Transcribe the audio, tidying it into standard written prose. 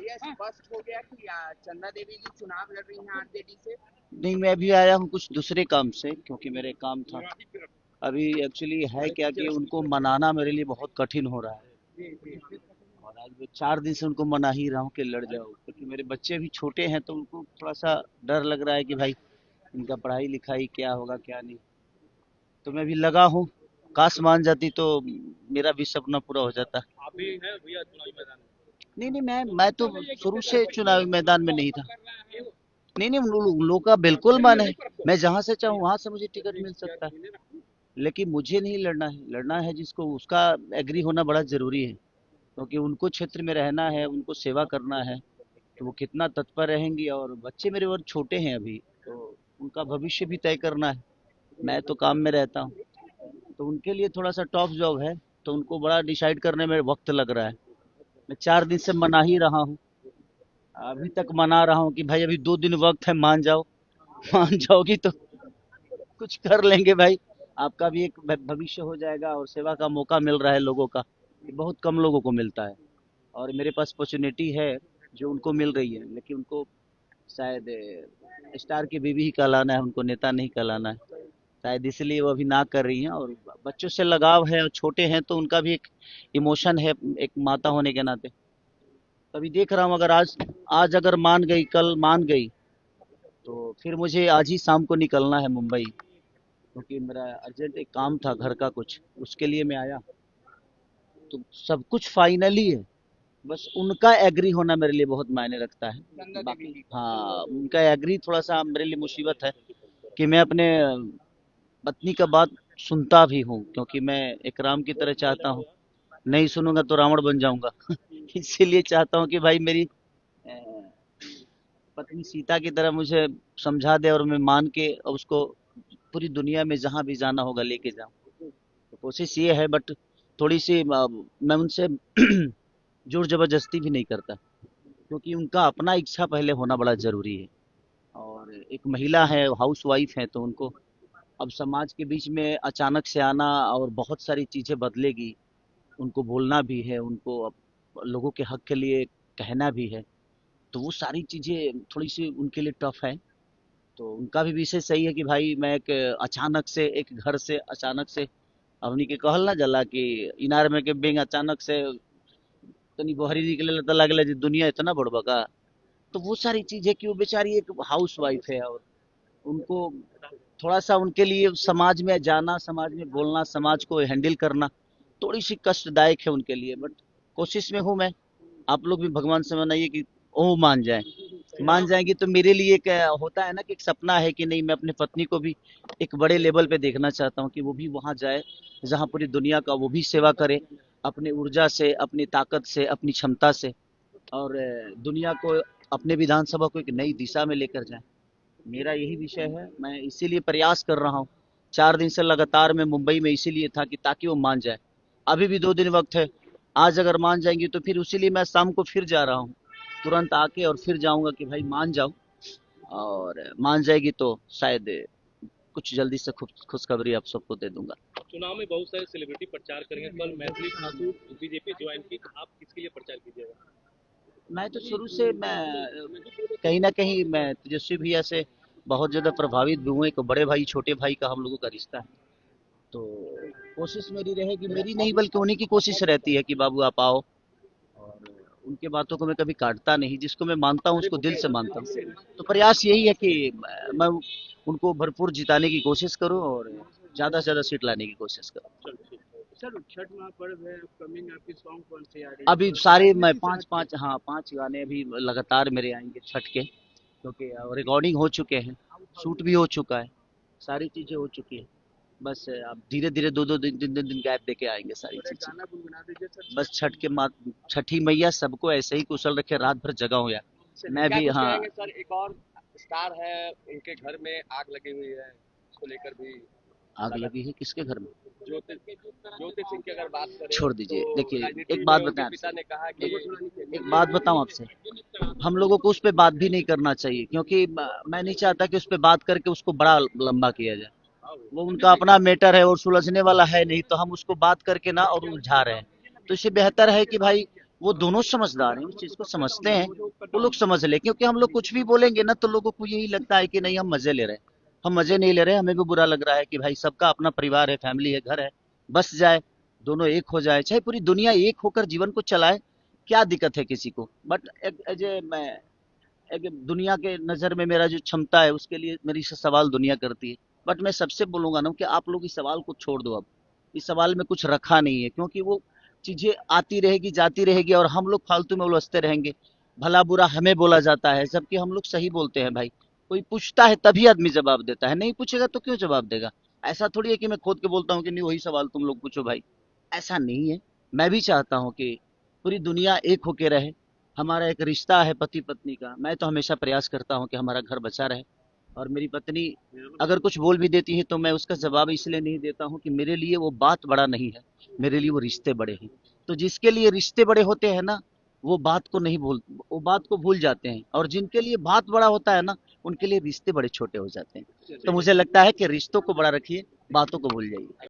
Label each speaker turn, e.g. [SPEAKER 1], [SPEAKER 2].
[SPEAKER 1] भैया स्पष्ट हो गया कि चंदा देवी जी चुनाव लड़ रही हैं आरजेडी से?
[SPEAKER 2] नहीं, मैं अभी आया हूँ कुछ दूसरे काम से, क्योंकि मेरे काम था अभी। एक्चुअली है क्या कि उनको मनाना मेरे लिए बहुत कठिन हो रहा है, और आज मैं 4 दिन से उनको मना ही रहा हूँ कि लड़ जाओ, क्योंकि मेरे बच्चे भी छोटे हैं तो उनको थोड़ा सा डर लग रहा है कि भाई इनका पढ़ाई लिखाई क्या होगा क्या नहीं। तो मैं भी लगा हूँ, काश मान जाती तो मेरा भी सपना पूरा हो जाता।
[SPEAKER 3] आप भी हैं भैया चुनावी मैदान में?
[SPEAKER 2] नहीं नहीं, मैं तो शुरू से चुनावी मैदान में नहीं था। नहीं नहीं, लोगों का बिल्कुल मन है, मैं जहां से चाहूँ वहां से मुझे टिकट मिल सकता है, लेकिन मुझे नहीं लड़ना है। लड़ना है जिसको, उसका एग्री होना बड़ा जरूरी है, क्योंकि उनको क्षेत्र में रहना है, उनको सेवा करना है, तो वो कितना तत्पर रहेंगी। और बच्चे मेरे और छोटे हैं अभी, तो उनका भविष्य भी तय करना है। मैं तो काम में रहता हूँ, तो उनके लिए थोड़ा सा टॉप जॉब है, तो उनको बड़ा डिसाइड करने में वक्त लग रहा है। मैं 4 दिन से मना ही रहा हूँ, अभी तक मना रहा हूँ कि भाई अभी 2 दिन वक्त है, मान जाओ। मान जाओगी तो कुछ कर लेंगे भाई, आपका भी एक भविष्य हो जाएगा और सेवा का मौका मिल रहा है लोगों का, ये बहुत कम लोगों को मिलता है। और मेरे पास अपॉर्चुनिटी है जो उनको मिल रही है, लेकिन उनको शायद स्टार की बीवी ही कहलाना है, उनको नेता नहीं कहलाना है, शायद इसलिए वो अभी ना कर रही हैं। और बच्चों से लगाव है, और छोटे हैं तो उनका भी एक इमोशन है, एक माता होने के नाते। तभी देख रहा हूँ, अगर आज आज अगर मान गई, कल मान गई, तो फिर मुझे आज ही शाम को निकलना है मुंबई, क्योंकि मेरा अर्जेंट एक काम था घर का कुछ, उसके लिए मैं आया। तो सब कुछ फाइनली है, बस उनका एग्री होना मेरे लिए बहुत मायने रखता है। बाकी हाँ, उनका एग्री थोड़ा सा मेरे लिए मुसीबत है, कि मैं अपने पत्नी का बात सुनता भी हूँ, क्योंकि मैं एक राम की तरह चाहता हूँ, नहीं सुनूंगा तो रावण बन जाऊंगा। इसीलिए चाहता हूँ कि भाई मेरी पत्नी सीता की तरह मुझे समझा दे, और मैं मान के उसको पूरी दुनिया में जहां भी जाना होगा लेके जाऊं। तो कोशिश ये है, बट थोड़ी सी मैं उनसे जोर जबरदस्ती भी नहीं करता, क्योंकि उनका अपना इच्छा पहले होना बड़ा जरूरी है। और एक महिला है, हाउस वाइफ है, तो उनको अब समाज के बीच में अचानक से आना, और बहुत सारी चीजें बदलेगी, उनको बोलना भी है, उनको अब लोगों के हक के लिए कहना भी है, तो वो सारी चीजें थोड़ी सी उनके लिए टफ है। तो उनका भी विषय सही है कि भाई मैं एक अचानक से एक घर से अचानक से, हमनी के कहल ना जला कि इनार में के बेंग अचानक से तनी बहरी निकले तो लगले जी दुनिया इतना बड़बा का। तो वो सारी चीज है कि वो बेचारी एक हाउस वाइफ है, और उनको थोड़ा सा उनके लिए समाज में जाना, समाज में बोलना, समाज को हैंडल करना थोड़ी सी कष्टदायक है उनके लिए, बट कोशिश में हूँ मैं। आप लोग भी भगवान से मनाइए कि ओ मान जाए, मान जाएंगी तो मेरे लिए एक होता है ना कि एक सपना है कि नहीं, मैं अपनी पत्नी को भी एक बड़े लेवल पे देखना चाहता हूँ, कि वो भी वहां जाए जहाँ पूरी दुनिया का वो भी सेवा करे, अपनी ऊर्जा से, अपनी ताकत से, अपनी क्षमता से, और दुनिया को, अपने विधानसभा को एक नई दिशा में लेकर जाए। मेरा यही विषय है, मैं इसीलिए प्रयास कर रहा हूँ। 4 दिन से लगातार मैं मुंबई में इसीलिए था कि ताकि वो मान जाए। अभी भी 2 दिन वक्त है, आज अगर मान जाएंगी तो फिर उसीलिए मैं शाम को फिर जा रहा हूँ, तुरंत आके और फिर जाऊंगा कि भाई मान जाओ। और मान जाएगी तो शायद कुछ जल्दी से खुशखबरी आप सबको दे दूंगा।
[SPEAKER 3] चुनाव में बहुत सारे सेलिब्रिटी प्रचार करेंगे, कल मैथिली ठाकुर बीजेपी ज्वाइन की, तो आप किसके लिए प्रचार कीजिएगा?
[SPEAKER 2] मैं तो शुरू से कहीं ना कहीं मैं तेजस्वी भैया से बहुत ज्यादा प्रभावित भी हूँ। एक बड़े भाई छोटे भाई का हम लोगों का रिश्ता है, तो कोशिश मेरी रहेगी, मेरी नहीं बल्कि उन्हीं की कोशिश रहती है कि बाबू आप आओ। और उनके बातों को मैं कभी काटता नहीं, जिसको मैं मानता हूँ उसको दिल से मानता हूँ। तो प्रयास यही है कि मैं उनको भरपूर जिताने की कोशिश करूँ, और ज्यादा से ज्यादा सीट लाने की कोशिश करूँ।
[SPEAKER 1] सर छठ महापर्व है अपकमिंग, आपकी सॉन्ग कौन सी आ रही है?
[SPEAKER 2] अभी सारे मैं पांच पांच, हाँ 5 गाने अभी लगातार मेरे आएंगे छठ के, क्योंकि रिकॉर्डिंग हो चुके हैं, शूट भी हो चुका है, सारी चीजें हो चुकी है। बस अब धीरे धीरे 2-2 दिन गैप देके आएंगे सारी
[SPEAKER 1] और एक
[SPEAKER 2] चीजें।
[SPEAKER 1] गाना गुनगुना दीजिए सर।
[SPEAKER 2] बस छठ के मात छठी मैया सबको ऐसे ही कुशल रखे, रात भर जगा हो यार। मैं
[SPEAKER 3] क्या
[SPEAKER 2] भी
[SPEAKER 3] कुछ
[SPEAKER 2] हाँ।
[SPEAKER 3] कहेंगे सर? एक और स्टार है, उनके घर में आग लगी हुई है, उसको लेकर भी
[SPEAKER 2] आग लगी है किसके घर में?
[SPEAKER 3] ज्योति ज्योति सिंह की अगर बात करें
[SPEAKER 2] छोड़ दीजिए,
[SPEAKER 3] तो
[SPEAKER 2] देखिए
[SPEAKER 3] राजनीति
[SPEAKER 2] एक
[SPEAKER 3] में
[SPEAKER 2] बात
[SPEAKER 3] उनके
[SPEAKER 2] बताएं
[SPEAKER 3] पिता
[SPEAKER 2] आपसे,
[SPEAKER 3] ने कहा कि
[SPEAKER 2] एक बात बताऊं आपसे, हम लोगों को उस पर बात भी नहीं करना चाहिए, क्योंकि मैं नहीं चाहता कि उस पर बात करके उसको बड़ा लंबा किया जाए। वो उनका अपना मैटर है और सुलझने वाला है नहीं, तो हम उसको बात करके ना और उलझा रहे हैं। तो इससे बेहतर है कि भाई वो दोनों समझदार हैं, उस चीज को समझते हैं, वो लोग समझ ले। क्योंकि हम लोग कुछ भी बोलेंगे ना तो लोगों को यही लगता है कि नहीं हम मजे ले रहे हैं। हम मजे नहीं ले रहे, हमें भी बुरा लग रहा है कि भाई सबका अपना परिवार है, फैमिली है, घर है, बस जाए, दोनों एक हो जाए, चाहे पूरी दुनिया एक होकर जीवन को चलाए, क्या दिक्कत है किसी को। बट एज ए मैं एक दुनिया के नज़र में मेरा जो क्षमता है उसके लिए मेरी से सवाल दुनिया करती है। बट मैं सबसे बोलूंगा ना कि आप लोग इस सवाल को छोड़ दो। अब इस सवाल में कुछ रखा नहीं है, क्योंकि वो चीजें आती रहेगी जाती रहेगी और हम लोग फालतू में उलझते रहेंगे। भला बुरा हमें बोला जाता है, जबकि हम लोग सही बोलते हैं भाई। कोई पूछता है तभी आदमी जवाब देता है, नहीं पूछेगा तो क्यों जवाब देगा। ऐसा थोड़ी है कि मैं खोद के बोलता हूँ कि नहीं वही सवाल तुम लोग पूछो भाई, ऐसा नहीं है। मैं भी चाहता हूँ कि पूरी दुनिया एक होके रहे। हमारा एक रिश्ता है पति पत्नी का, मैं तो हमेशा प्रयास करता हूँ कि हमारा घर बचा रहे। और मेरी पत्नी अगर कुछ बोल भी देती है तो मैं उसका जवाब इसलिए नहीं देता हूँ कि मेरे लिए वो बात बड़ा नहीं है, मेरे लिए वो रिश्ते बड़े हैं। तो जिसके लिए रिश्ते बड़े होते हैं ना, वो बात को नहीं भूल, वो बात को भूल जाते हैं। और जिनके लिए बात बड़ा होता है ना, उनके लिए रिश्ते बड़े छोटे हो जाते हैं। तो मुझे लगता है कि रिश्तों को बड़ा रखिए, बातों को भूल जाइए।